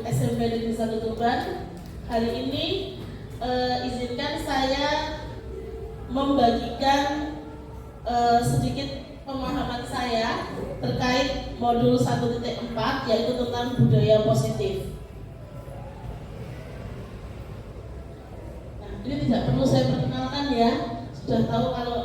SMP Negeri 1 Tuban. Hari ini izinkan saya membagikan sedikit pemahaman saya terkait modul 1.4, yaitu tentang budaya positif. Nah, ini tidak perlu saya perkenalkan ya, sudah tahu kalau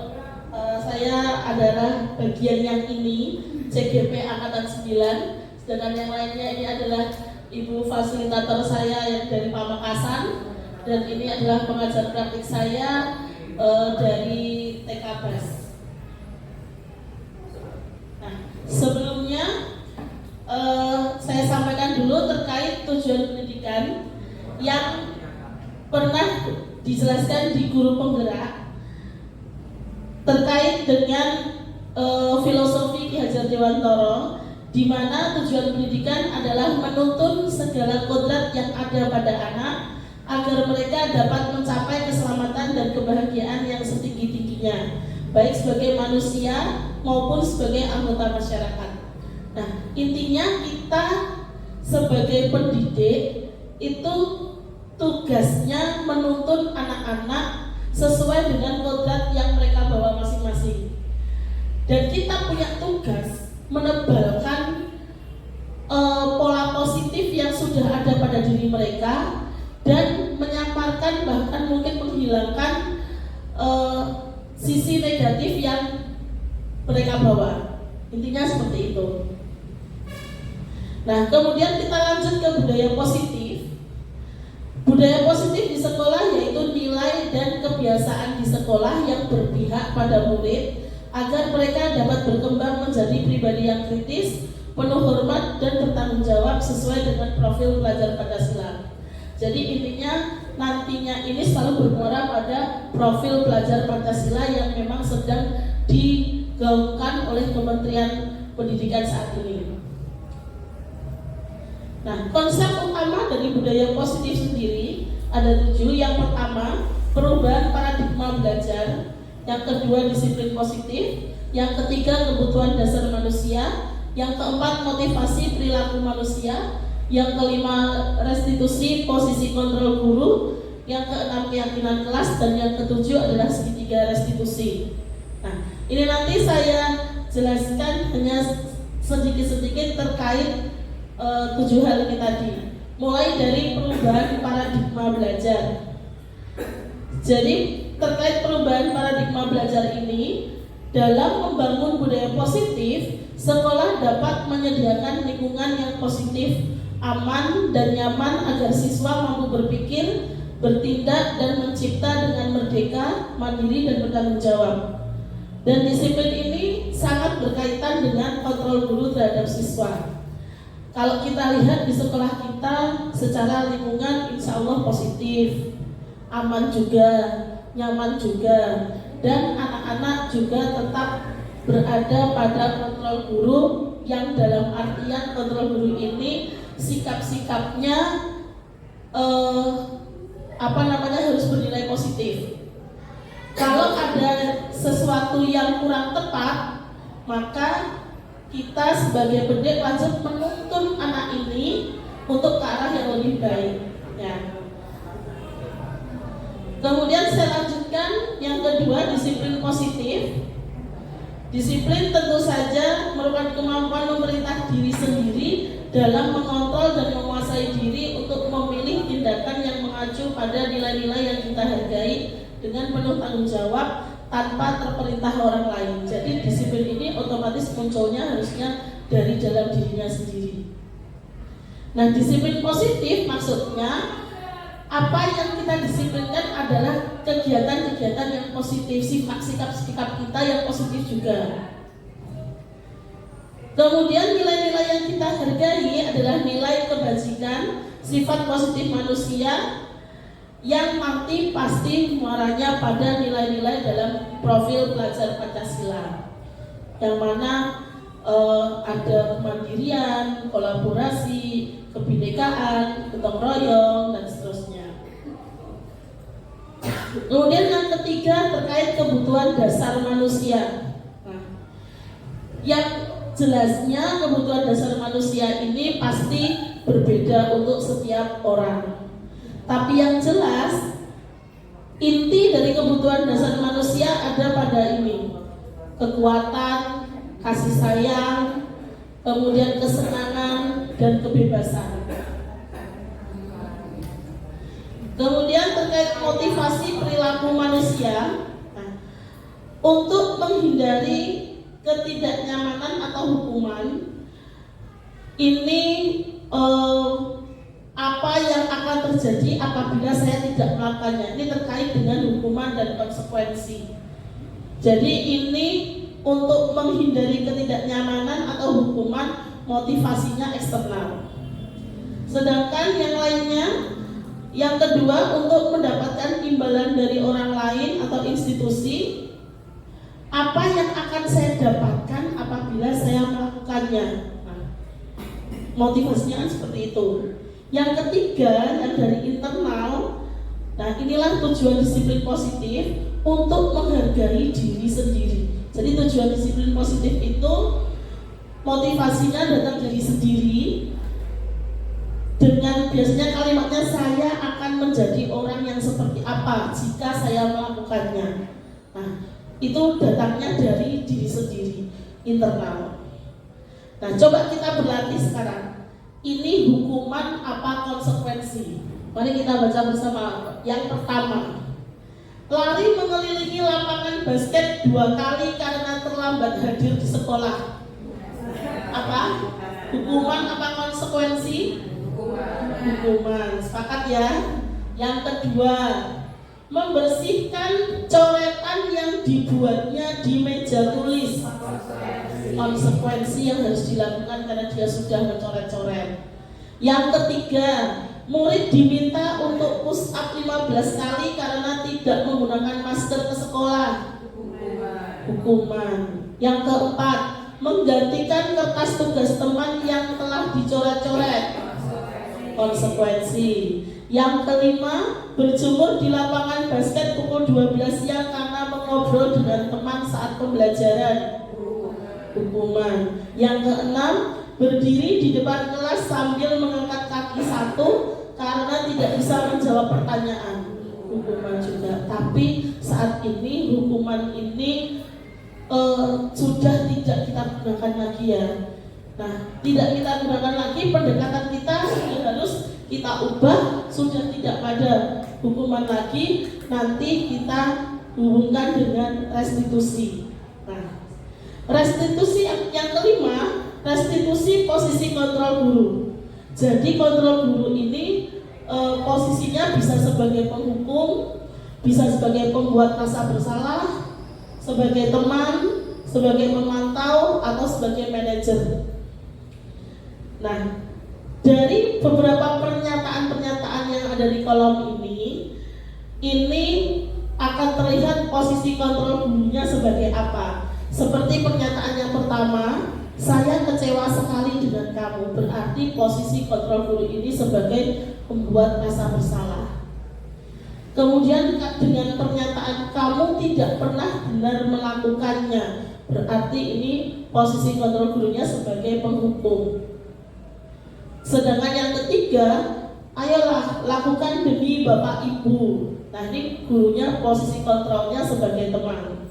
saya adalah bagian yang ini, CGP Angkatan 9, sedangkan yang lainnya ini adalah ibu fasilitator saya yang dari Pamekasan, dan ini adalah pengajar praktik saya dari TK BAS. Nah, sebelumnya saya sampaikan dulu terkait tujuan pendidikan yang pernah dijelaskan di guru penggerak terkait dengan filosofi Ki Hajar Dewantara, di mana tujuan pendidikan adalah menuntun segala kodrat yang ada pada anak agar mereka dapat mencapai keselamatan dan kebahagiaan yang setinggi-tingginya, baik sebagai manusia maupun sebagai anggota masyarakat. Nah, intinya kita sebagai pendidik itu tugasnya menuntun anak-anak sesuai dengan kodrat yang mereka bawa masing-masing. Dan kita punya tugas menebalkan pola positif yang sudah ada pada diri mereka dan menyamarkan, bahkan mungkin menghilangkan sisi negatif yang mereka bawa. Intinya seperti itu. Nah, kemudian kita lanjut ke budaya positif. Budaya positif di sekolah yaitu nilai dan kebiasaan di sekolah yang berpihak pada murid agar mereka dapat berkembang menjadi pribadi yang kritis, penuh hormat dan bertanggung jawab sesuai dengan profil pelajar Pancasila. Jadi intinya nantinya ini selalu bermuara pada profil pelajar Pancasila yang memang sedang digaungkan oleh Kementerian Pendidikan saat ini. Nah, konsep utama dari budaya positif sendiri ada 7. Yang pertama, perubahan paradigma belajar. Yang kedua, disiplin positif. Yang ketiga, kebutuhan dasar manusia. Yang keempat, motivasi perilaku manusia. Yang kelima, restitusi posisi kontrol guru. Yang keenam, keyakinan kelas. Dan yang ketujuh adalah segitiga restitusi. Nah, ini nanti saya jelaskan hanya sedikit-sedikit terkait 7 hal ini tadi. Mulai dari perubahan paradigma belajar. Jadi terkait perubahan paradigma belajar ini, dalam membangun budaya positif, sekolah dapat menyediakan lingkungan yang positif, aman dan nyaman agar siswa mampu berpikir, bertindak dan mencipta dengan merdeka, mandiri dan bertanggung jawab. Dan disiplin ini sangat berkaitan dengan kontrol guru terhadap siswa. Kalau kita lihat di sekolah kita secara lingkungan insya Allah positif, aman juga, nyaman juga, dan anak-anak juga tetap berada pada kontrol guru, yang dalam artian kontrol guru ini sikap-sikapnya harus bernilai positif. Kalau ada sesuatu yang kurang tepat, maka kita sebagai pendidik wajib menuntun anak ini untuk ke arah yang lebih baik. Ya. Kemudian saya lanjutkan yang kedua, disiplin positif. Disiplin tentu saja merupakan kemampuan memerintah diri sendiri dalam mengontrol dan menguasai diri untuk memilih tindakan yang mengacu pada nilai-nilai yang kita hargai dengan penuh tanggung jawab tanpa terperintah orang lain. Jadi disiplin ini otomatis munculnya harusnya dari dalam dirinya sendiri. Nah, disiplin positif maksudnya apa yang kita disiplinkan adalah kegiatan-kegiatan yang positif, sikap-sikap kita yang positif juga. Kemudian nilai-nilai yang kita hargai adalah nilai kebajikan, sifat positif manusia yang nanti pasti muaranya pada nilai-nilai dalam profil pelajar Pancasila, yang mana ada kemandirian, kolaborasi, kebinekaan, gotong royong, dan seterusnya. Kemudian yang ketiga terkait kebutuhan dasar manusia. Nah, yang jelasnya kebutuhan dasar manusia ini pasti berbeda untuk setiap orang. Tapi yang jelas, inti dari kebutuhan dasar manusia ada pada ini: kekuatan, kasih sayang, kemudian kesenangan dan kebebasan. Kemudian terkait motivasi perilaku manusia, untuk menghindari ketidaknyamanan atau hukuman, ini apa yang akan terjadi apabila saya tidak melakukannya. Ini terkait dengan hukuman dan konsekuensi. Jadi ini untuk menghindari ketidaknyamanan atau hukuman, motivasinya eksternal. Sedangkan yang lainnya, yang kedua, untuk mendapatkan imbalan dari orang lain atau institusi, apa yang akan saya dapatkan apabila saya melakukannya. Nah, motivasinya kan seperti itu. Yang ketiga, yang dari internal, nah inilah tujuan disiplin positif, untuk menghargai diri sendiri. Jadi tujuan disiplin positif itu motivasinya datang dari sendiri, dengan biasanya kalimatnya, saya akan menjadi orang yang seperti apa jika saya melakukannya. Nah, itu datangnya dari diri sendiri, internal. Nah, coba kita berlatih sekarang. Ini hukuman apa konsekuensi? Mari kita baca bersama. Yang pertama, lari mengelilingi lapangan basket 2 kali karena terlambat hadir di sekolah. Apa? Hukuman apa konsekuensi? Hukuman. Sepakat ya? Yang kedua, membersihkan coretan yang dibuatnya di meja tulis. Konsekuensi yang harus dilakukan karena dia sudah mencoret-coret. Yang ketiga, murid diminta untuk push up 15 kali karena tidak menggunakan masker ke sekolah. Hukuman. Yang keempat, menggantikan kertas tugas teman yang telah dicoret-coret. Konsekuensi. Yang kelima, berjemur di lapangan basket pukul 12 siang karena mengobrol dengan teman saat pembelajaran. Hukuman. Yang keenam, berdiri di depan kelas sambil mengangkat kaki satu karena tidak bisa menjawab pertanyaan. Hukuman juga. Tapi saat ini hukuman ini sudah tidak kita gunakan lagi ya. Nah, tidak kita gunakan lagi, pendekatan kita sudah harus kita ubah, sudah tidak pada hukuman lagi, nanti kita hubungkan dengan restitusi. Nah, restitusi yang kelima, restitusi posisi kontrol guru. Jadi kontrol guru ini posisinya bisa sebagai penghukum, bisa sebagai pembuat rasa bersalah, sebagai teman, sebagai pemantau, atau sebagai manajer. Nah, dari beberapa pernyataan-pernyataan yang ada di kolom ini akan terlihat posisi kontrol gurunya sebagai apa. Seperti pernyataan yang pertama, saya kecewa sekali dengan kamu, berarti posisi kontrol guru ini sebagai pembuat rasa bersalah. Kemudian dengan pernyataan kamu tidak pernah benar melakukannya, berarti ini posisi kontrol gurunya sebagai penghukum. Sedangkan yang ketiga, ayolah lakukan demi Bapak Ibu. Nah, ini gurunya posisi kontrolnya sebagai teman.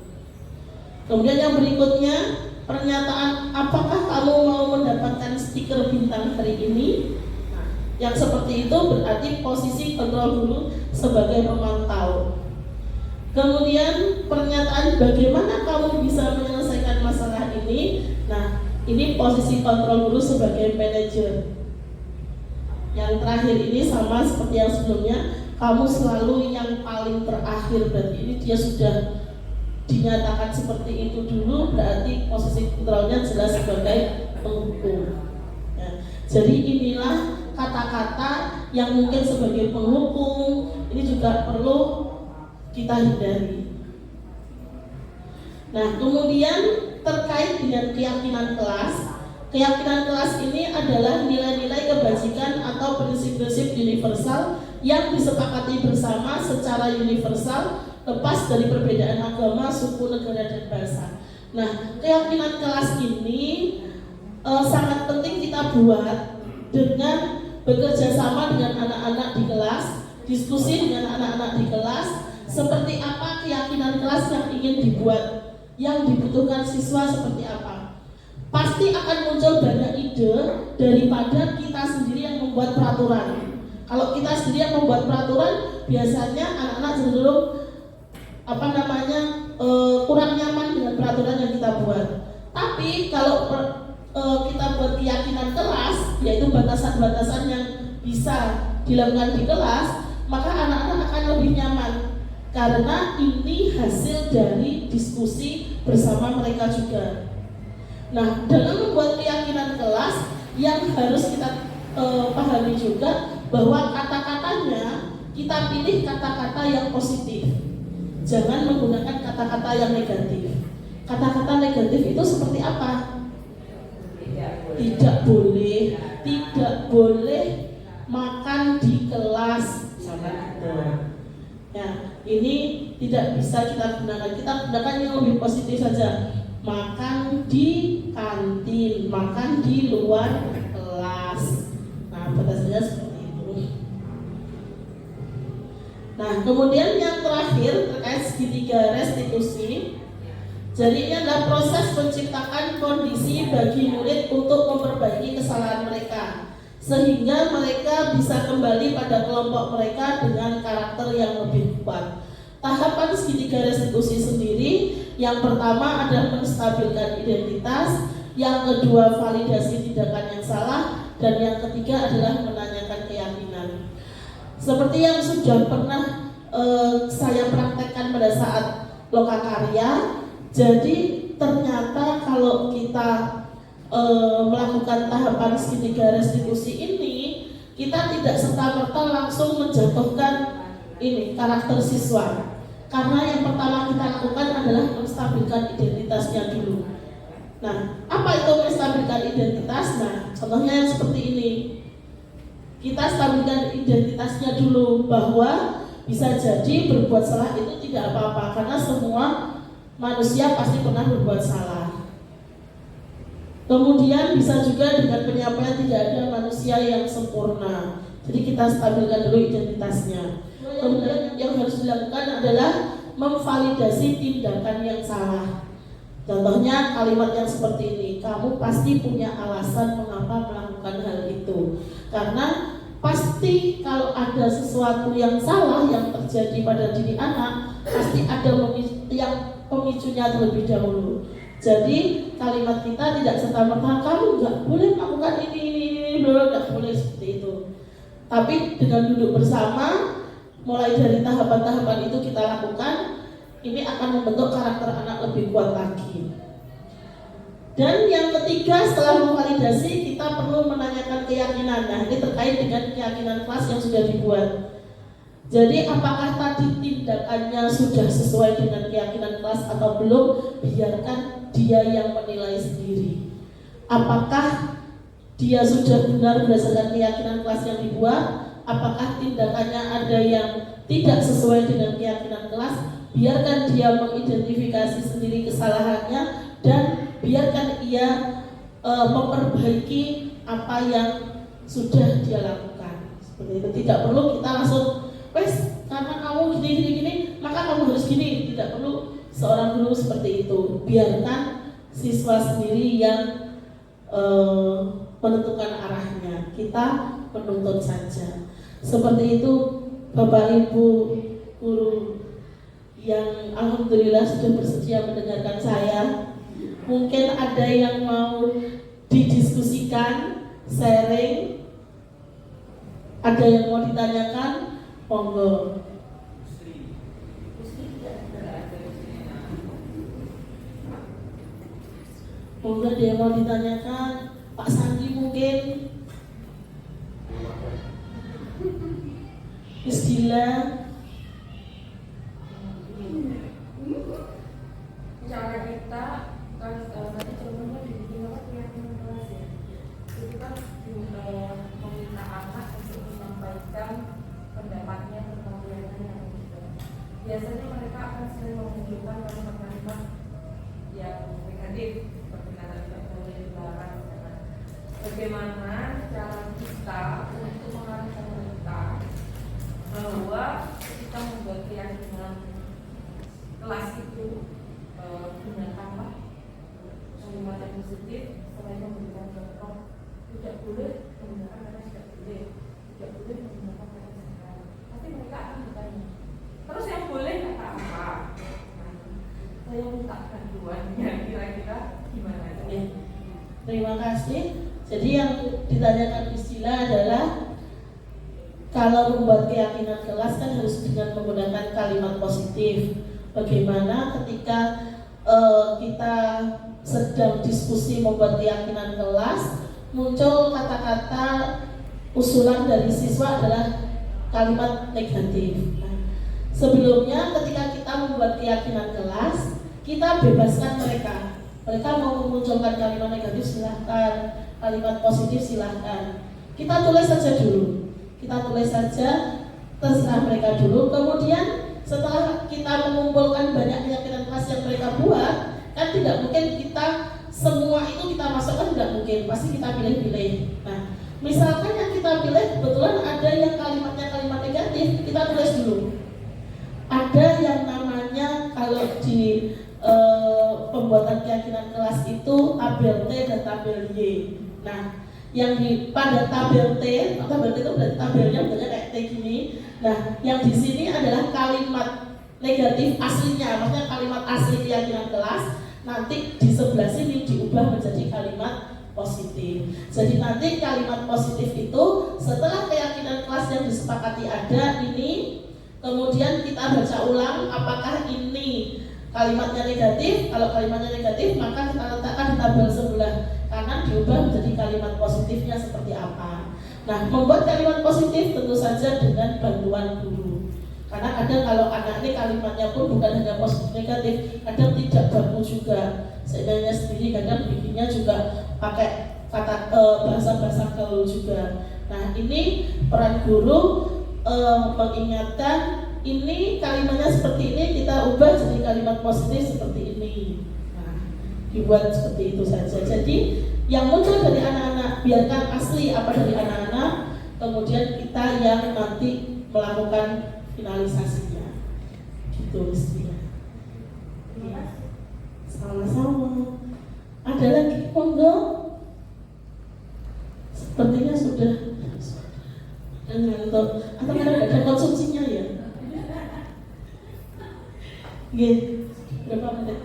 Kemudian yang berikutnya, pernyataan apakah kamu mau mendapatkan stiker bintang hari ini? Nah, yang seperti itu berarti posisi kontrol guru sebagai pemantau. Kemudian pernyataan bagaimana kamu bisa menyelesaikan masalah ini? Nah, ini posisi kontrol guru sebagai manajer. Yang terakhir ini sama seperti yang sebelumnya, kamu selalu yang paling terakhir, berarti ini dia sudah dinyatakan seperti itu dulu, berarti posisi kontrolnya jelas sebagai penghukum. Ya, jadi inilah kata-kata yang mungkin sebagai penghukum ini juga perlu kita hindari. Nah, kemudian terkait dengan keyakinan kelas. Keyakinan kelas ini adalah nilai-nilai kebajikan atau prinsip-prinsip universal yang disepakati bersama secara universal, lepas dari perbedaan agama, suku, negara, dan bahasa. Nah, keyakinan kelas ini sangat penting kita buat dengan bekerja sama dengan anak-anak di kelas, diskusi dengan anak-anak di kelas, seperti apa keyakinan kelas yang ingin dibuat, yang dibutuhkan siswa seperti apa. Pasti akan muncul banyak ide daripada kita sendiri yang membuat peraturan. Kalau kita sendiri yang membuat peraturan, biasanya anak-anak cenderung kurang nyaman dengan peraturan yang kita buat. Tapi kalau kita buat keyakinan kelas, yaitu batasan-batasan yang bisa dilakukan di kelas, maka anak-anak akan lebih nyaman karena ini hasil dari diskusi bersama mereka juga. Nah, dalam membuat keyakinan kelas yang harus kita pahami juga bahwa kata-katanya kita pilih kata-kata yang positif. Jangan menggunakan kata-kata yang negatif. Kata-kata negatif itu seperti apa? Tidak boleh makan di kelas sama kita. Ya, ini tidak bisa kita gunakan. Kita gunakan yang lebih positif saja. Makan di kantin, makan di luar kelas. Nah, batasannya seperti itu. Nah, kemudian yang terakhir terkait segitiga restitusi. Jadi ini adalah proses menciptakan kondisi bagi murid untuk memperbaiki kesalahan mereka, sehingga mereka bisa kembali pada kelompok mereka dengan karakter yang lebih kuat. Tahapan segitiga restitusi sendiri, yang pertama adalah menstabilkan identitas, yang kedua validasi tindakan yang salah, dan yang ketiga adalah menanyakan keyakinan. Seperti yang sudah pernah saya praktekkan pada saat lokakarya, jadi ternyata kalau kita melakukan tahapan segitiga restitusi ini, kita tidak serta-merta langsung menjatuhkan karakter siswa. Karena yang pertama kita lakukan adalah menstabilkan identitasnya dulu. Nah, apa itu menstabilkan identitas? Nah, contohnya yang seperti ini. Kita stabilkan identitasnya dulu bahwa bisa jadi berbuat salah itu tidak apa-apa, karena semua manusia pasti pernah berbuat salah. Kemudian bisa juga dengan penyampaian tidak ada manusia yang sempurna. Jadi kita stabilkan dulu identitasnya. Kemudian yang harus dilakukan adalah memvalidasi tindakan yang salah. Contohnya kalimat yang seperti ini, kamu pasti punya alasan mengapa melakukan hal itu. Karena pasti kalau ada sesuatu yang salah yang terjadi pada diri anak, pasti ada yang pemicunya terlebih dahulu. Jadi kalimat kita tidak serta-merta kamu nggak boleh melakukan ini, nggak boleh seperti itu. Tapi dengan duduk bersama, mulai dari tahapan-tahapan itu kita lakukan, ini akan membentuk karakter anak lebih kuat lagi. Dan yang ketiga, setelah memvalidasi, kita perlu menanyakan keyakinan. Nah, ini terkait dengan keyakinan kelas yang sudah dibuat. Jadi apakah tadi tindakannya sudah sesuai dengan keyakinan kelas atau belum, biarkan dia yang menilai sendiri. Apakah dia sudah benar berdasarkan keyakinan kelas yang dibuat? Apakah tindakannya ada yang tidak sesuai dengan keyakinan kelas? Biarkan dia mengidentifikasi sendiri kesalahannya dan biarkan ia memperbaiki apa yang sudah dia lakukan. Seperti itu. Tidak perlu kita langsung karena kamu gini, maka kamu harus gini. Tidak perlu seorang guru seperti itu. Biarkan siswa sendiri yang menentukan arahnya. Kita menuntut saja. Seperti itu Bapak Ibu guru yang alhamdulillah sudah bersedia mendengarkan saya. Mungkin ada yang mau didiskusikan, sharing, ada yang mau ditanyakan, monggo. Monggo ada yang mau ditanyakan, Pak Sandi mungkin. Bismillah. Cara kita kan tadi contohnya di keyakinan kelas ya, itu kan meminta anak untuk menyampaikan pendapatnya tentang keyakinan gitu. Biasanya mereka akan sering menunjukkan kalimat-kalimat yang negatif seperti kata tidak boleh dilarang. bagaimana cara kita untuk mengarahkan mereka bahwa kita membuat keyakinan kelas itu gunakanlah kalimat yang positif selain memberikan contoh, tidak boleh menggunakan kata tidak boleh, tidak boleh menggunakan kata jangan. Nanti mereka akan bertanya, terus yang boleh kata apa? Nah, saya minta bantuannya, kira-kira gimana? Ya. Terima kasih. Jadi yang ditanyakan istilah adalah kalau membuat keyakinan kelas kan harus dengan menggunakan kalimat positif. Bagaimana ketika kita sedang diskusi membuat keyakinan kelas, muncul kata-kata usulan dari siswa adalah kalimat negatif. Nah, sebelumnya ketika kita membuat keyakinan kelas, kita bebaskan mereka. Mereka mau memunculkan kalimat negatif silahkan, kalimat positif silahkan. Kita tulis saja dulu. Kita tulis saja, terserah mereka dulu. Kemudian setelah kita mengumpulkan banyak keyakinan kelas yang mereka buat, kan tidak mungkin kita semua itu kita masukkan, tidak mungkin. Pasti kita pilih-pilih. Nah, misalkan yang kita pilih kebetulan ada yang kalimatnya kalimat negatif, kita tulis dulu. Ada yang namanya kalau di pembuatan keyakinan kelas itu tabel T dan tabel Y. Nah, yang pada tabel T itu berarti tabelnya bentuknya kayak T gini. Nah, yang di sini adalah kalimat negatif aslinya, maksudnya kalimat asli keyakinan kelas. Nanti di sebelah sini diubah menjadi kalimat positif. Jadi nanti kalimat positif itu setelah keyakinan kelas yang disepakati ada ini, kemudian kita baca ulang apakah ini kalimatnya negatif. Kalau kalimatnya negatif, maka kita letakkan di tabel sebelah kanan diubah menjadi kalimat positifnya seperti apa. Nah, membuat kalimat positif tentu saja dengan bantuan guru. Karena kadang kalau anak ini kalimatnya pun bukan hanya positif negatif, kadang tidak baku juga. Saya sendiri kadang bikinnya juga pakai kata bahasa-bahasa gaul juga. Nah, ini peran guru mengingatkan ini kalimatnya seperti ini, kita ubah jadi kalimat positif seperti ini. Nah, dibuat seperti itu saja. Jadi yang muncul dari anak-anak biarkan asli apa dari anak-anak, kemudian kita yang nanti melakukan finalisasinya. Gitu mestinya. Ya. Sama-sama. Ada lagi monggo? Sepertinya sudah ngantuk. Atau ada konsumsinya ya? Gitu. Berapa menit?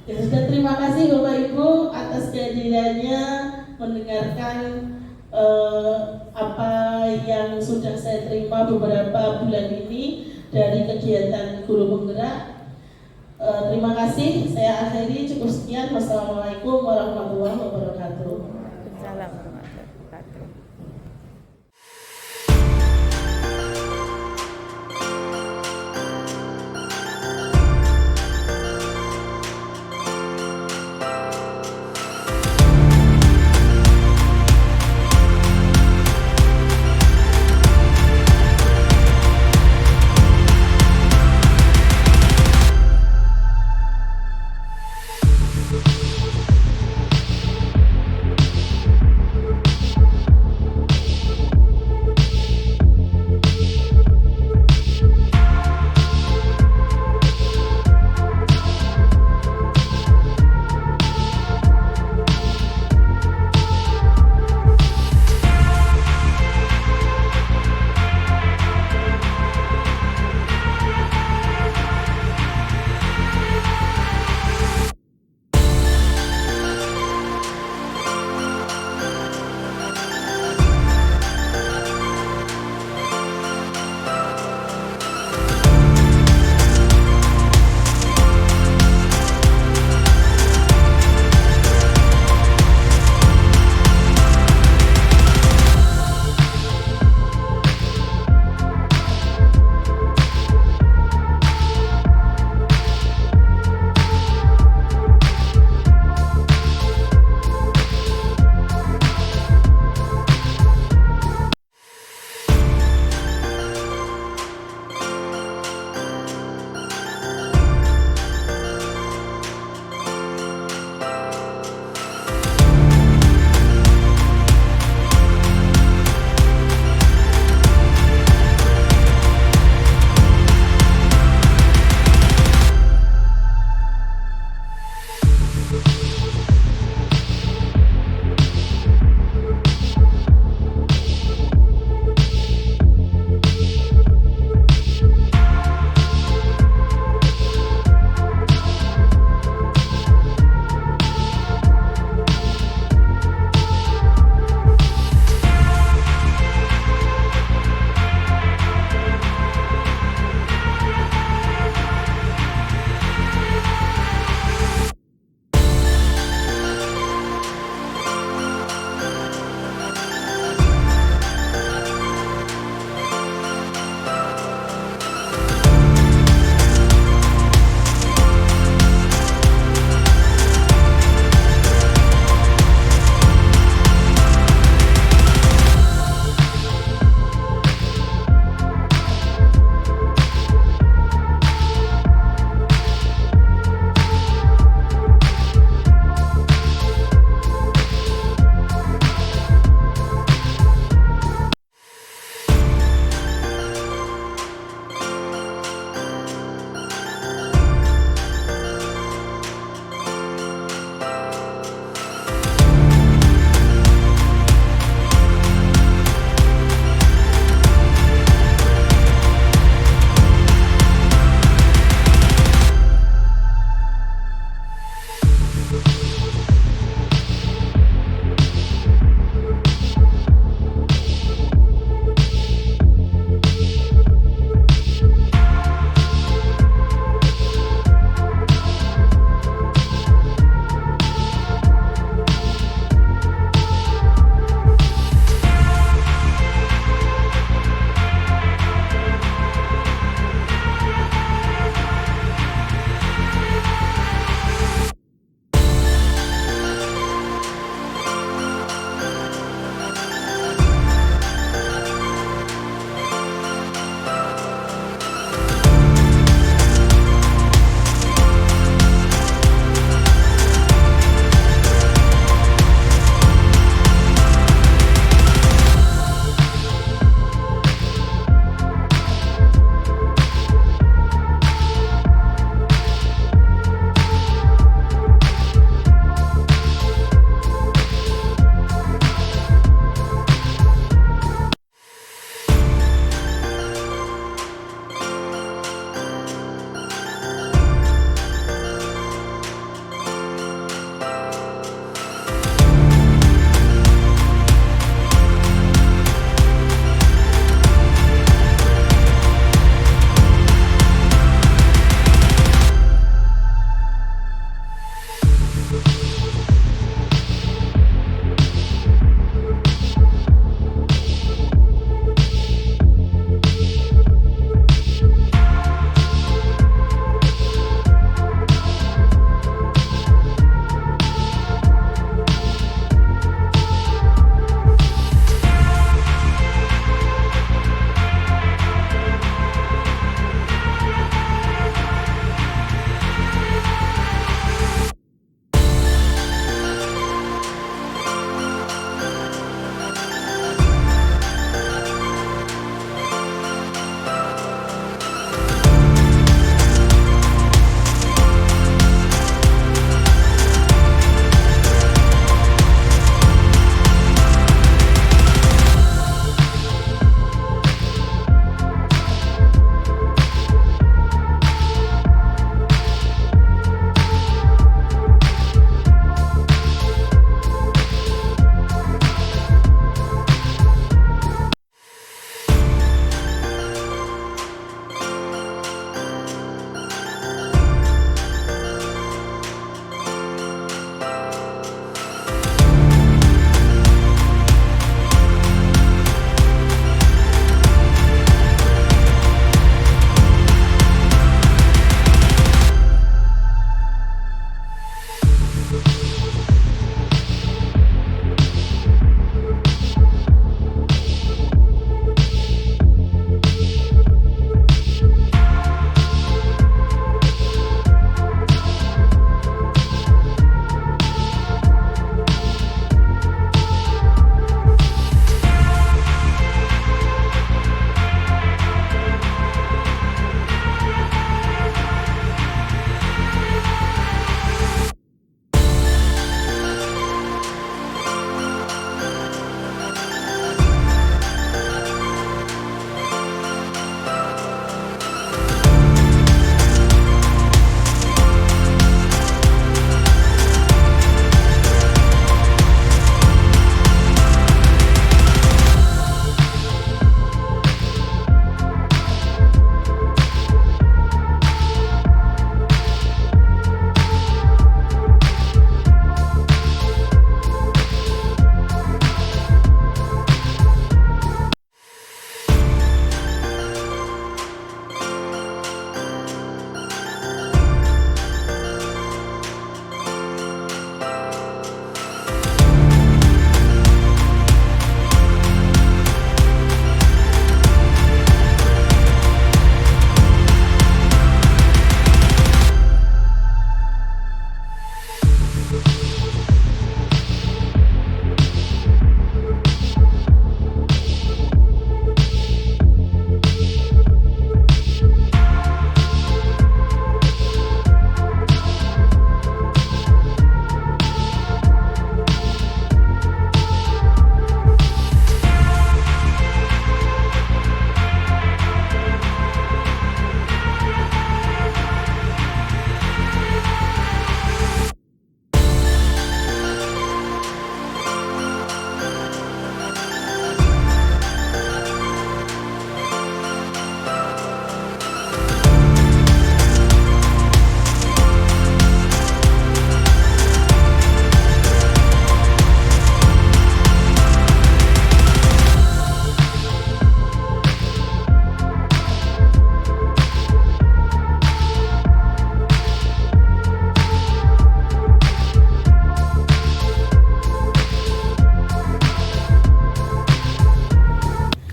Ya sudah, terima kasih Bapak Ibu atas kehadirannya mendengarkan apa yang sudah saya terima beberapa bulan ini dari kegiatan guru penggerak. Terima kasih. Saya akhiri cukup sekian. Wassalamualaikum warahmatullahi wabarakatuh. Salam.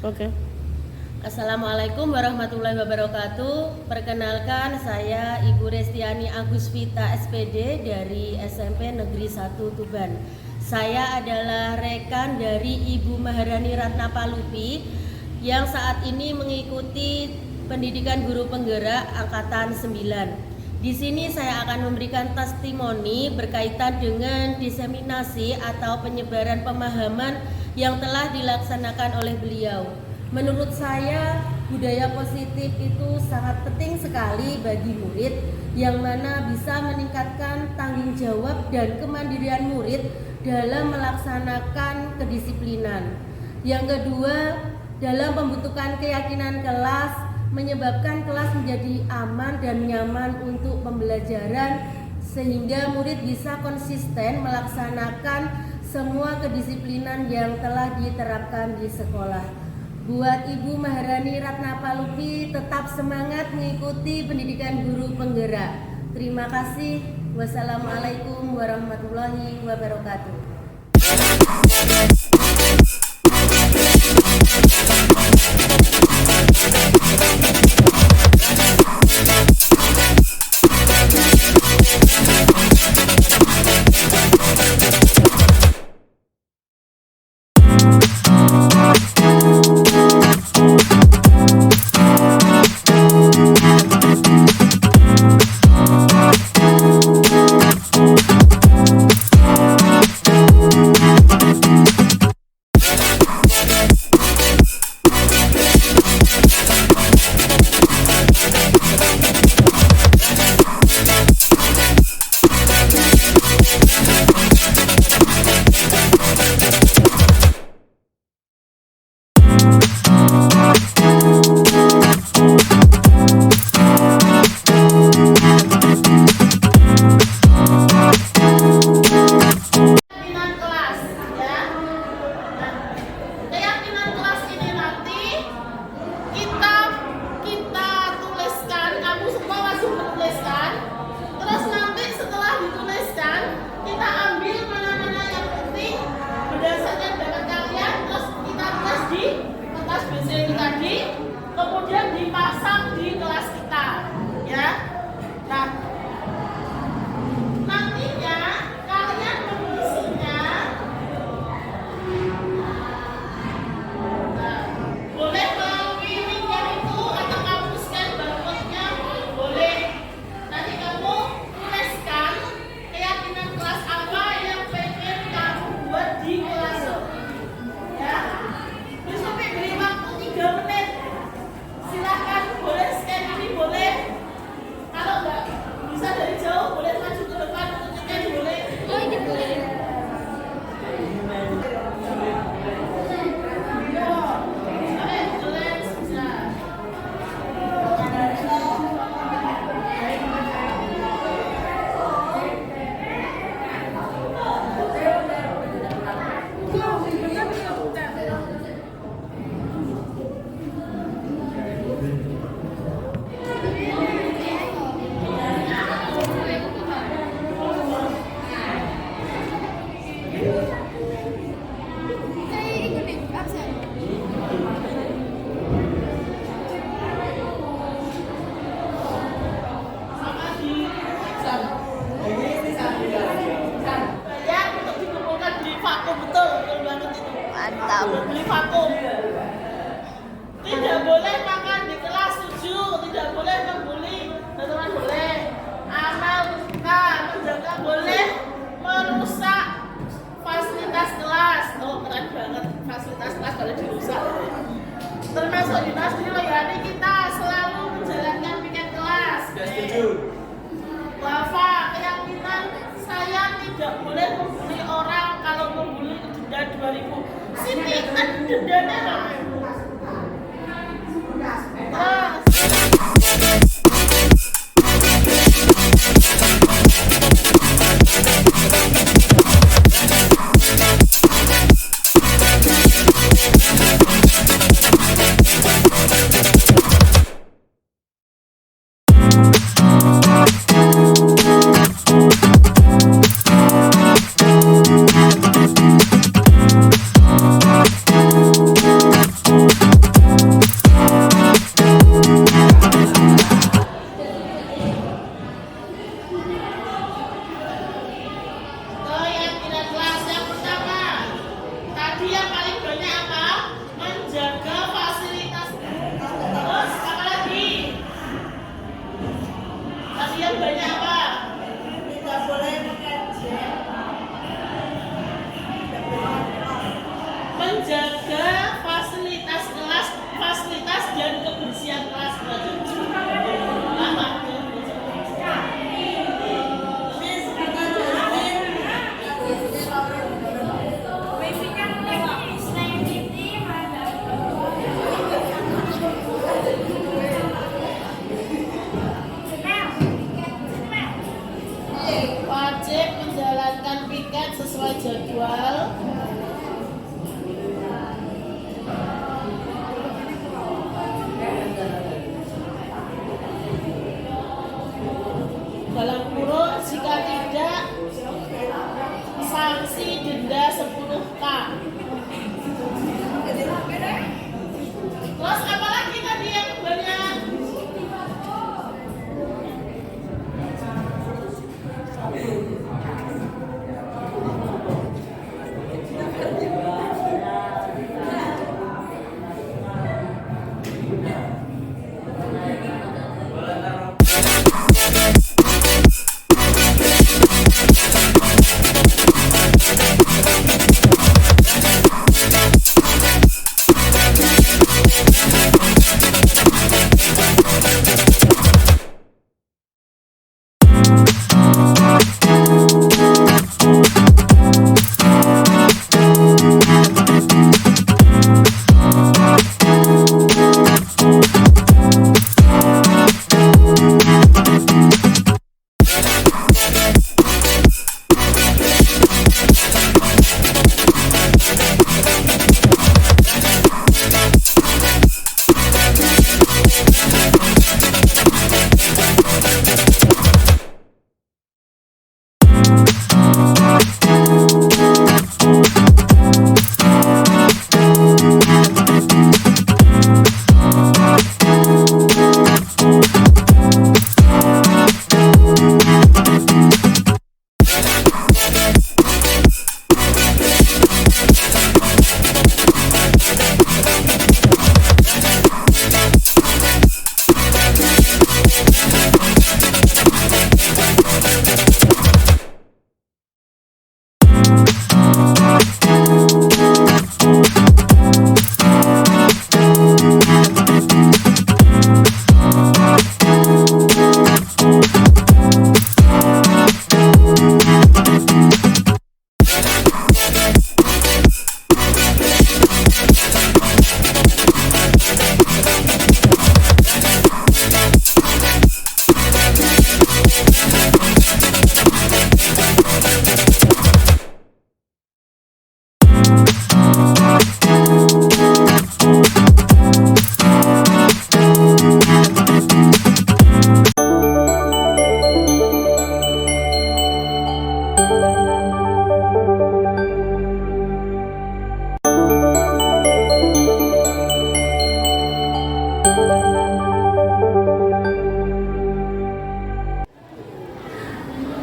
Oke. Assalamualaikum warahmatullahi wabarakatuh. Perkenalkan, saya Ibu Restiani Agus Vita SPD dari SMP Negeri 1 Tuban. Saya adalah rekan dari Ibu Maharani Ratna Palupi yang saat ini mengikuti pendidikan guru penggerak angkatan 9. Di sini saya akan memberikan testimoni berkaitan dengan diseminasi atau penyebaran pemahaman yang telah dilaksanakan oleh beliau. Menurut saya, budaya positif itu sangat penting sekali bagi murid, yang mana bisa meningkatkan tanggung jawab dan kemandirian murid dalam melaksanakan kedisiplinan. Yang kedua, dalam pembentukan keyakinan kelas, menyebabkan kelas menjadi aman dan nyaman untuk pembelajaran, sehingga murid bisa konsisten melaksanakan semua kedisiplinan yang telah diterapkan di sekolah. Buat Ibu Maharani Ratna Palupi, tetap semangat mengikuti pendidikan guru penggerak. Terima kasih. Wassalamualaikum warahmatullahi wabarakatuh. Kemudian dipasang di kelas kita, ya. Nah, nantinya kalian mengisinya, boleh melalui link itu atau kamu scan barcode-nya, boleh. Nanti kamu tuliskan keyakinan kelas apa yang pengen kamu buat di kelas, ya. Besok beri waktu 3 menit. Silahkan, boleh scan ini, boleh. Kalau nggak bisa dari jauh, boleh maju ke depan untuk scan, boleh. Oh, ini boleh. Beli vakum. Tidak boleh makan di kelas 7, tidak boleh membuli, teman-teman boleh. Amal menjaga boleh, merusak fasilitas kelas. Oh, keren banget, fasilitas kelas kalau dirusak. Termasuk di Mas Wilayani kita selalu menjalankan piket kelas. Wafa, keyakinan saya tidak boleh membuli orang, kalau membuli denda 2.000. Sini kan dendanya lah.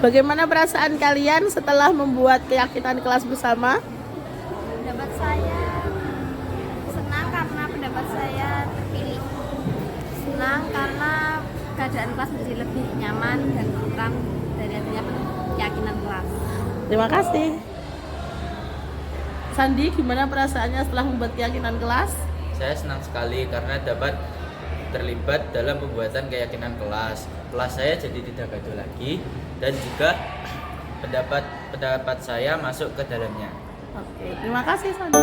Bagaimana perasaan kalian setelah membuat keyakinan kelas bersama? Pendapat saya senang karena pendapat saya terpilih. Senang karena keadaan kelas menjadi lebih nyaman dan tentram dari adanya keyakinan kelas. Terima kasih. Sandi, gimana perasaannya setelah membuat keyakinan kelas? Saya senang sekali karena dapat terlibat dalam pembuatan keyakinan kelas. Kelas saya jadi tidak gaduh lagi dan juga pendapat saya masuk ke dalamnya. Oke, terima kasih Sandi.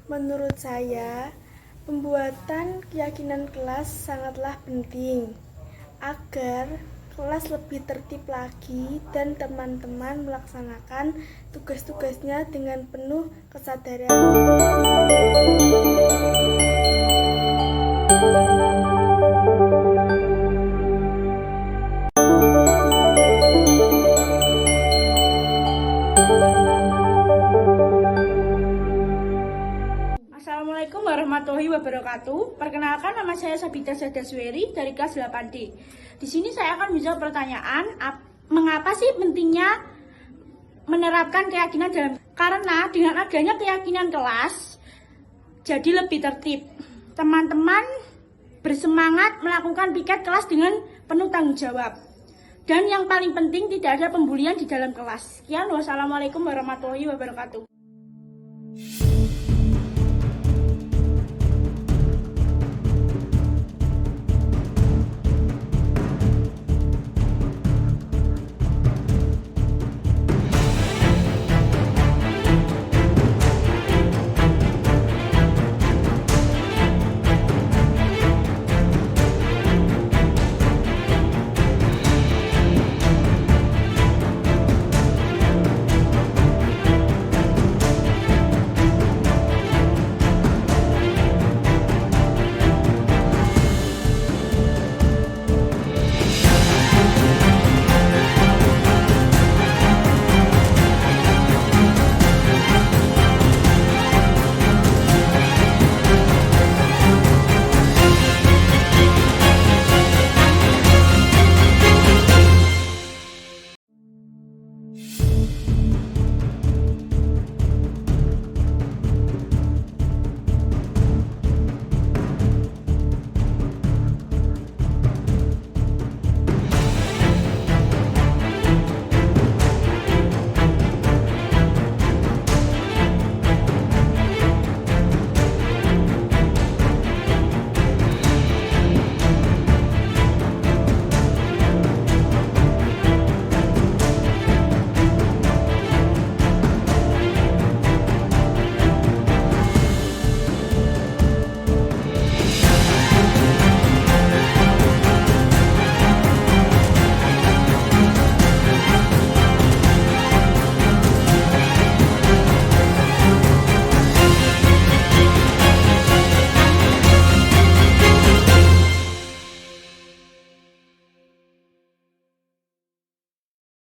Menurut saya, pembuatan keyakinan kelas sangatlah penting agar kelas lebih tertib lagi dan teman-teman melaksanakan tugas-tugasnya dengan penuh kesadaran. Assalamualaikum warahmatullahi wabarakatuh. Perkenalkan, nama saya Sabita Sadasweri dari kelas 8D. Di sini saya akan menjawab pertanyaan, mengapa sih pentingnya menerapkan keyakinan dalam? Karena dengan adanya keyakinan kelas, jadi lebih tertib. Teman-teman bersemangat melakukan piket kelas dengan penuh tanggung jawab. Dan yang paling penting, tidak ada pembulian di dalam kelas. Sekian, wassalamualaikum warahmatullahi wabarakatuh.